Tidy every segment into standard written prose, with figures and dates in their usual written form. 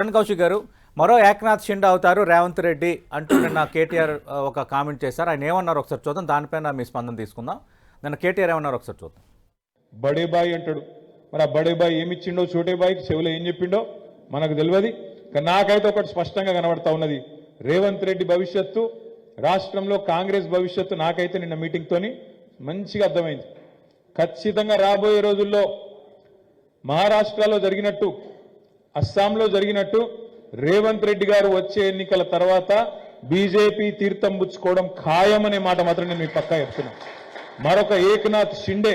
చరణ్ కౌశిక్ గారు మరో ఏక్నాథ్ షిండే అవుతారు రేవంత్ రెడ్డి అంటూ నిన్న కేటీఆర్ ఒక కామెంట్ చేశారు. ఆయన ఏమన్నారు ఒకసారి చూద్దాం, దానిపైన మీ స్పందన తీసుకుందాం. నిన్న కేటీఆర్ ఏమన్నారు ఒకసారి చూద్దాం. బడే బాయ్ అంటాడు. మరి ఆ బడే బాయ్ ఏమిచ్చిండో చోటే బాయ్కి చెవులో ఏం చెప్పిండో మనకు తెలియదు. నాకైతే ఒకటి స్పష్టంగా కనబడతా ఉన్నది. రేవంత్ రెడ్డి భవిష్యత్తు, రాష్ట్రంలో కాంగ్రెస్ భవిష్యత్తు నాకైతే నిన్న మీటింగ్తోని మంచిగా అర్థమైంది. ఖచ్చితంగా రాబోయే రోజుల్లో మహారాష్ట్రలో జరిగినట్టు, అస్సాంలో జరిగినట్టు రేవంత్ రెడ్డి గారు వచ్చే ఎన్నికల తర్వాత బీజేపీ తీర్థం పుచ్చుకోవడం ఖాయమనే మాట మాత్రం నేను మీ పక్కా చెప్తున్నా. మరొక ఏక్నాథ్ షిండే,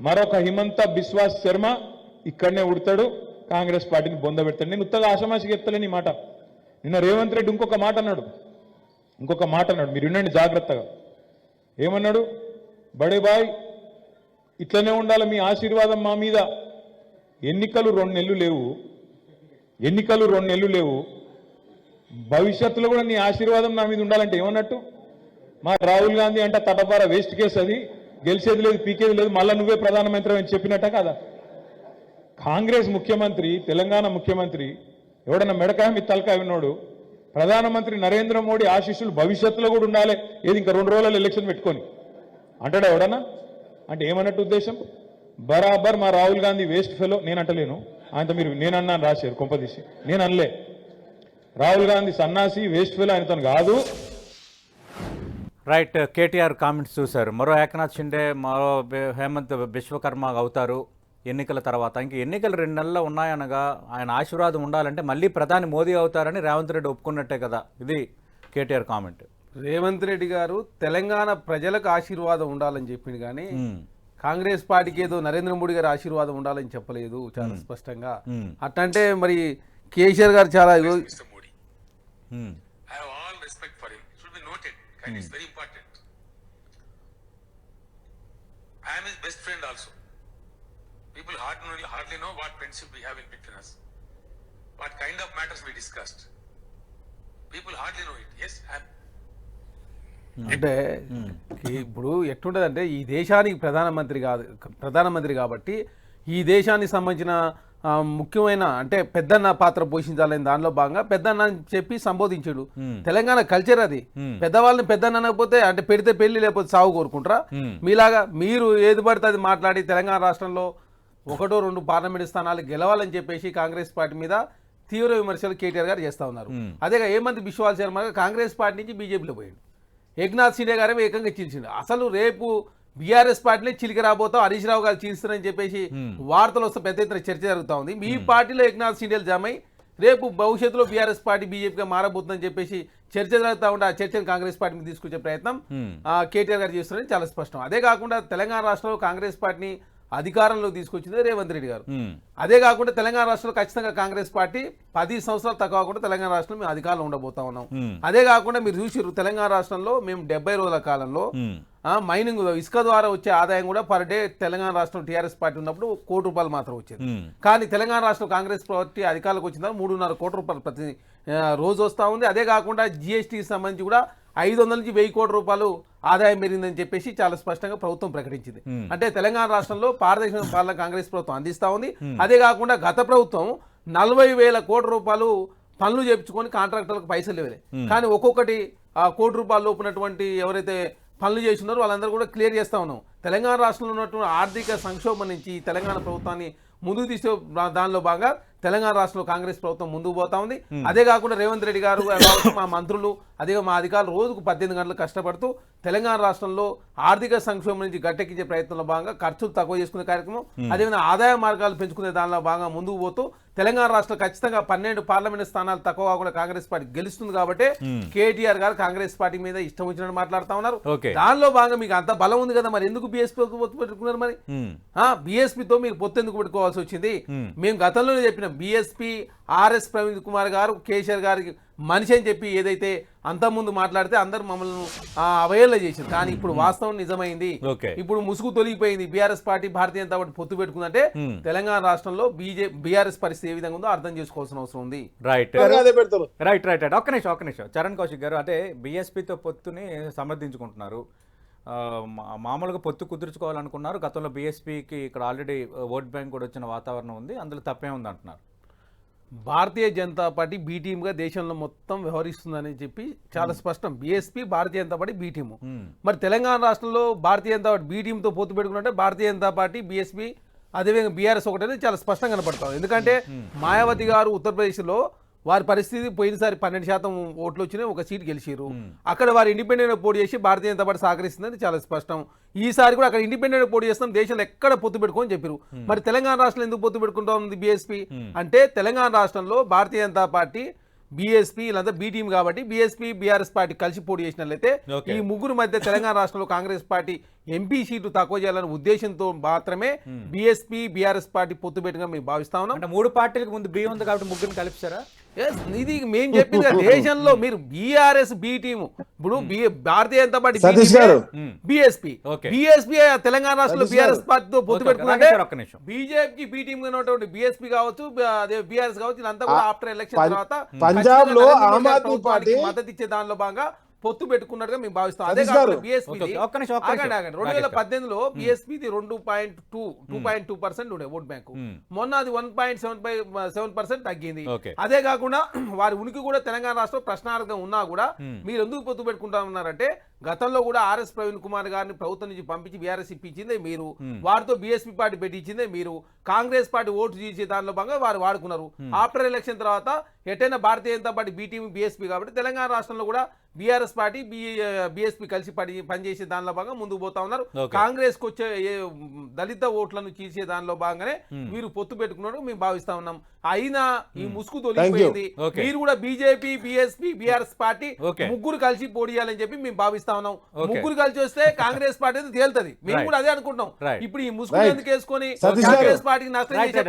మరొక హిమంత బిశ్వాస్ శర్మ ఇక్కడనే ఉడతాడు, కాంగ్రెస్ పార్టీని బొందబెడతాడు. నేను ఉత్తగా ఆషమాషికి ఎత్తలేని మాట. నిన్న రేవంత్ రెడ్డి ఇంకొక మాట అన్నాడు. మీరు వినండి జాగ్రత్తగా. ఏమన్నాడు? బడే బాయ్ ఇట్లనే ఉండాలి, మీ ఆశీర్వాదం మా మీద. ఎన్నికలు 2 నెలలు లేవు, భవిష్యత్తులో కూడా నీ ఆశీర్వాదం నా మీద ఉండాలంటే ఏమన్నట్టు? మా రాహుల్ గాంధీ అంటే తటపార వేస్ట్ కేసు, అది గెలిచేది లేదు, పీకేది లేదు, మళ్ళా నువ్వే ప్రధానమంత్రి అని చెప్పినట్ట కదా. కాంగ్రెస్ ముఖ్యమంత్రి, తెలంగాణ ముఖ్యమంత్రి ఎవడన్నా మెడకాయ మీ తలకాయ ఉన్నాడు. ప్రధానమంత్రి నరేంద్ర మోడీ ఆశీస్సులు భవిష్యత్తులో కూడా ఉండాలి, ఏది ఇంకా 2 రోజులలో ఎలక్షన్ పెట్టుకొని అంటాడా ఎవడన్నా? అంటే ఏమన్నట్టు ఉద్దేశం? బరాబర్ మా రాహుల్ గాంధీ వేస్ట్ ఫెలో. నేను అంటలేను, ఆయనతో మీరు నేనన్నాను రాశారు కొంపదీసి, నేను అనలే. రాహుల్ గాంధీ సన్నాసి వేస్ట్ ఫెలో, ఆయనతో కాదు. రైట్, కేటీఆర్ కామెంట్స్ చూశారు. మరో ఏక్నాథ్ షిండే, మరో హేమంత్ విశ్వకర్మ అవుతారు ఎన్నికల తర్వాత. ఇంక ఎన్నికలు 2 నెలల్లో ఉన్నాయనగా ఆయన ఆశీర్వాదం ఉండాలంటే మళ్ళీ ప్రధాని మోదీ అవుతారని రేవంత్ రెడ్డి ఒప్పుకున్నట్టే కదా. ఇది కేటీఆర్ కామెంట్. రేవంత్ రెడ్డి గారు తెలంగాణ ప్రజలకు ఆశీర్వాదం ఉండాలని చెప్పింది, కానీ కాంగ్రెస్ పార్టీకి ఏదో నరేంద్ర మోడీ గారి ఆశీర్వాదం ఉండాలని చెప్పలేదు చాలా స్పష్టంగా. అట్లంటే మరి కేసీఆర్ గారు చాలా People hardly know what friendship we have in between us. What kind of matters we discussed. People hardly know it. Yes, అంటే ఇప్పుడు ఎట్లుంటదంటే ఈ దేశానికి ప్రధానమంత్రి కాబట్టి ఈ దేశానికి సంబంధించిన ముఖ్యమైన అంటే పెద్దన్న పాత్ర పోషించాలని దానిలో భాగంగా పెద్దన్న అని చెప్పి సంబోధించాడు. తెలంగాణ కల్చర్ అది. పెద్దవాళ్ళని పెద్దన్న అనకపోతే అంటే పెడితే పెళ్లి లేకపోతే సాగు కోరుకుంటారా? మీలాగా మీరు ఏది పడితే అది మాట్లాడి తెలంగాణ రాష్ట్రంలో 1-2 పార్లమెంట్ స్థానాలు గెలవాలని చెప్పేసి కాంగ్రెస్ పార్టీ మీద తీవ్ర విమర్శలు కేటీఆర్ గారు చేస్తా ఉన్నారు. అదేగా హేమంత్ బిశ్వాస్ శర్మ కాంగ్రెస్ పార్టీ నుంచి బీజేపీలో పోయాడు. ఏక్నాథ్ షిండే గారే ఏకంగా చీల్చిండు. అసలు రేపు బీఆర్ఎస్ పార్టీనే చిలికి రాబోతాం, హరీష్ రావు గారు చీల్స్తారని చెప్పేసి వార్తలు వస్తే పెద్ద ఎత్తున చర్చ జరుగుతూ ఉంది. మీ పార్టీలో ఏక్నాథ్ షిండేలు జమై రేపు భవిష్యత్తులో బీఆర్ఎస్ పార్టీ బీజేపీగా మారబోతుందని చెప్పేసి చర్చ జరుగుతూ ఉంటే ఆ చర్చను కాంగ్రెస్ పార్టీ మీద తీసుకొచ్చే ప్రయత్నం కేటీఆర్ గారు చేస్తున్నారని చాలా స్పష్టం. అదే కాకుండా తెలంగాణ రాష్ట్రంలో కాంగ్రెస్ పార్టీని అధికారంలో తీసుకొచ్చింది రేవంత్ రెడ్డి గారు. అదే కాకుండా తెలంగాణ రాష్ట్రంలో ఖచ్చితంగా కాంగ్రెస్ పార్టీ 10 సంవత్సరాలు తక్కువ కాకుండా తెలంగాణ రాష్ట్రంలో మేము అధికారంలో ఉండబోతా ఉన్నాం. అదే కాకుండా మీరు చూసిర్రు తెలంగాణ రాష్ట్రంలో మేము 70 రోజుల కాలంలో మైనింగ్ ఇసుక ద్వారా వచ్చే ఆదాయం కూడా పర్ డే తెలంగాణ రాష్ట్రం టీఆర్ఎస్ పార్టీ ఉన్నప్పుడు ₹1 కోటి మాత్రం వచ్చేది. కానీ తెలంగాణ రాష్ట్రం కాంగ్రెస్ పార్టీ అధికారులకు వచ్చిన ₹3.5 కోట్ల ప్రతి రోజు వస్తూ ఉంది. అదే కాకుండా జిఎస్టీకి సంబంధించి కూడా 500 నుంచి 1000 కోట్ల రూపాయలు ఆదాయం పెరిగిందని చెప్పేసి చాలా స్పష్టంగా ప్రభుత్వం ప్రకటించింది. అంటే తెలంగాణ రాష్ట్రంలో పారదర్శక పాలన కాంగ్రెస్ ప్రభుత్వం అందిస్తా ఉంది. అదే కాకుండా గత ప్రభుత్వం 40,000 కోట్ల రూపాయలు పనులు చేయించుకొని కాంట్రాక్టర్లకు పైసలు ఇవ్వలే. కానీ ఒక్కొక్కటి ₹1 కోటి లోపునటువంటి ఎవరైతే పనులు చేస్తున్నారో వాళ్ళందరూ కూడా క్లియర్ చేస్తా ఉన్నాం. తెలంగాణ రాష్ట్రంలో ఉన్నటువంటి ఆర్థిక సంక్షోభం నుంచి తెలంగాణ ప్రభుత్వాన్ని ముందుకు తీసే దానిలో భాగంగా తెలంగాణ రాష్ట్రంలో కాంగ్రెస్ ప్రభుత్వం ముందుకు పోతా ఉంది. అదే కాకుండా రేవంత్ రెడ్డి గారు మా మంత్రులు అదే మా అధికారులు రోజుకు 18 గంటలు కష్టపడుతూ తెలంగాణ రాష్ట్రంలో ఆర్థిక సంక్షోభం నుంచి గట్టెక్కించే ప్రయత్నంలో భాగంగా ఖర్చులు తక్కువ చేసుకునే కార్యక్రమం, అదేవిధంగా ఆదాయ మార్గాలు పెంచుకునే దానిలో భాగంగా ముందుకు పోతూ తెలంగాణ రాష్ట్రం ఖచ్చితంగా 12 పార్లమెంట్ స్థానాలు తక్కువ కాకుండా కాంగ్రెస్ పార్టీ గెలుస్తుంది కాబట్టి కేటీఆర్ గారు కాంగ్రెస్ పార్టీ మీద ఇష్టం వచ్చినట్టు మాట్లాడుతా ఉన్నారు. దానిలో భాగంగా మీకు అంత బలం ఉంది కదా, మరి ఎందుకు బీఎస్పీతో పొత్తు పెట్టుకున్నారు? మరి బీఎస్పీతో మీరు పొత్తు ఎందుకు పెట్టుకోవాల్సి వచ్చింది? మేము గతంలోనే చెప్పినాం, బీఎస్పీ ఆర్ఎస్ ప్రవీణ్ కుమార్ గారు కేసీఆర్ గారికి మనిషి అని చెప్పి ఏదైతే అంతకుముందు మాట్లాడితే అందరు మమ్మల్ని అవహేళన చేశారు. కానీ ఇప్పుడు వాస్తవం నిజమైంది. ఇప్పుడు ముసుగు తొలగిపోయింది. బీఆర్ఎస్ పార్టీ భారతీయ జనతా పార్టీ పొత్తు పెట్టుకుందంటే తెలంగాణ రాష్ట్రంలో బీఆర్ఎస్ పరిస్థితి ఏ విధంగా ఉందో అర్థం చేసుకోవాల్సిన అవసరం ఉంది. రైట్, ఒక్క నిమిషం చరణ్ కౌశిక్ గారు, అంటే బీఎస్పీతో పొత్తుని సమర్థించుకుంటున్నారు. మామూలుగా పొత్తు కుదుర్చుకోవాలనుకున్నారు. గతంలో బీఎస్పీకి ఇక్కడ ఆల్రెడీ ఓట్ బ్యాంక్ కూడా వచ్చిన వాతావరణం ఉంది, అందులో తప్పే ఉంది అంటున్నారు. భారతీయ జనతా పార్టీ బి టీమ్ గా దేశంలో మొత్తం వ్యవహరిస్తుందని చెప్పి చాలా స్పష్టం. బీఎస్పీ భారతీయ జనతా పార్టీ బి టీము. మరి తెలంగాణ రాష్ట్రంలో భారతీయ జనతా పార్టీ బి టీంతో పొత్తు పెట్టుకున్నట్టే భారతీయ జనతా పార్టీ బీఎస్పీ అదేవిధంగా బీఆర్ఎస్ ఒకటి అనేది చాలా స్పష్టంగా కనపడతాం. ఎందుకంటే మాయావతి గారు ఉత్తరప్రదేశ్లో వారి పరిస్థితి పోయినసారి 12% ఓట్లు వచ్చినాయి, ఒక సీట్ గెలిచారు. అక్కడ వారు ఇండిపెండెంట్ పోటీ చేసి భారతీయ జనతా పార్టీ సహకరిస్తుందని చాలా స్పష్టం. ఈసారి కూడా అక్కడ ఇండిపెండెంట్ పోటీ చేస్తాం, దేశంలో ఎక్కడ పొత్తు పెట్టుకోని చెప్పారు. మరి తెలంగాణ రాష్ట్రంలో ఎందుకు పొత్తు పెట్టుకుంటా ఉంది బీఎస్పీ అంటే తెలంగాణ రాష్ట్రంలో భారతీయ జనతా పార్టీ బీఎస్పీ ఇలాంతా బి టీం కాబట్టి బీఎస్పీ బీఆర్ఎస్ పార్టీ కలిసి పోటీ చేసినట్లయితే ఈ ముగ్గురు మధ్య తెలంగాణ రాష్ట్రంలో కాంగ్రెస్ పార్టీ ఎంపీ సీట్లు తక్కువ చేయాలనే ఉద్దేశంతో మాత్రమే బీఎస్పీ బీఆర్ఎస్ పార్టీ పొత్తు పెట్టుగా మేము భావిస్తా ఉన్నాం. అంటే 3 పార్టీలకు ముందు బి ఉంది కాబట్టి ముగ్గురిని కలిపిస్తారా? ఇది మేము చెప్పింది దేశంలో మీరు బీఆర్ఎస్ బి టీము ఇప్పుడు భారతీయ జనతా పార్టీ బీఎస్పీ తెలంగాణ రాష్ట్రంలో బీఆర్ఎస్ పార్టీతో పొత్తు పెట్టుకుంటే బీజేపీకి బి టీమ్ ఉన్నటువంటి బీఎస్పీ కావచ్చు అదే బీఆర్ఎస్ కావచ్చు ఇదంతా కూడా ఆఫ్టర్ ఎలక్షన్ తర్వాత పంజాబ్ లో ఆమ్ ఆద్మీ పార్టీ మద్దతు ఇచ్చే దానిలో భాగంగా పొత్తు పెట్టుకున్నట్టుగా మేము భావిస్తాం. అదే కాకుండా బీఎస్పీ 2018లో బీఎస్పీది 2.2% ఉండే ఓట్ బ్యాంకు, మొన్న అది 1.7% తగ్గింది. అదే కాకుండా వారి ఉనికి కూడా తెలంగాణ రాష్ట్రం ప్రశ్నార్థం ఉన్నా కూడా మీరు ఎందుకు పొత్తు పెట్టుకుంటా ఉన్నారంటే గతంలో కూడా ఆర్ఎస్ ప్రవీణ్ కుమార్ గారిని ప్రభుత్వం నుంచి పంపించి బీఆర్ఎస్ ఇప్పించిందే మీరు, వారితో బీఎస్పీ పార్టీ పెట్టించిందే మీరు, కాంగ్రెస్ పార్టీ ఓటు చేసే దానిలో భాగంగా వారు వాడుకున్నారు. ఆఫ్టర్ ఎలక్షన్ తర్వాత ఎటైనా భారతీయ జనతా పార్టీ బీటీవీ బీఎస్పీ కాబట్టి తెలంగాణ రాష్ట్రంలో కూడా బీఆర్ఎస్ పార్టీ బీఎస్పీ కలిసి పనిచేసే దానిలో భాగంగా ముందుకు పోతా ఉన్నారు. కాంగ్రెస్ కు వచ్చే దళిత ఓట్లను చీల్చే దానిలో భాగంగానే మీరు పొత్తు పెట్టుకున్నట్టు మేము భావిస్తా ఉన్నాం. అయినా ఈ ముసుగు తొలగిపోయింది. మీరు కూడా బీజేపీ బీఎస్పీ బీఆర్ఎస్ పార్టీ ముగ్గురు కలిసి పోటీ చేయాలని చెప్పి మేము భావిస్తా ఉన్నాం. ముగ్గురు కలిసి వస్తే కాంగ్రెస్ పార్టీ తేలుతుంది. మేము కూడా అదే అనుకుంటున్నాం. ఇప్పుడు ఈ ముసుగు ఎందుకు వేసుకొని కాంగ్రెస్ పార్టీకి నష్టం చేసే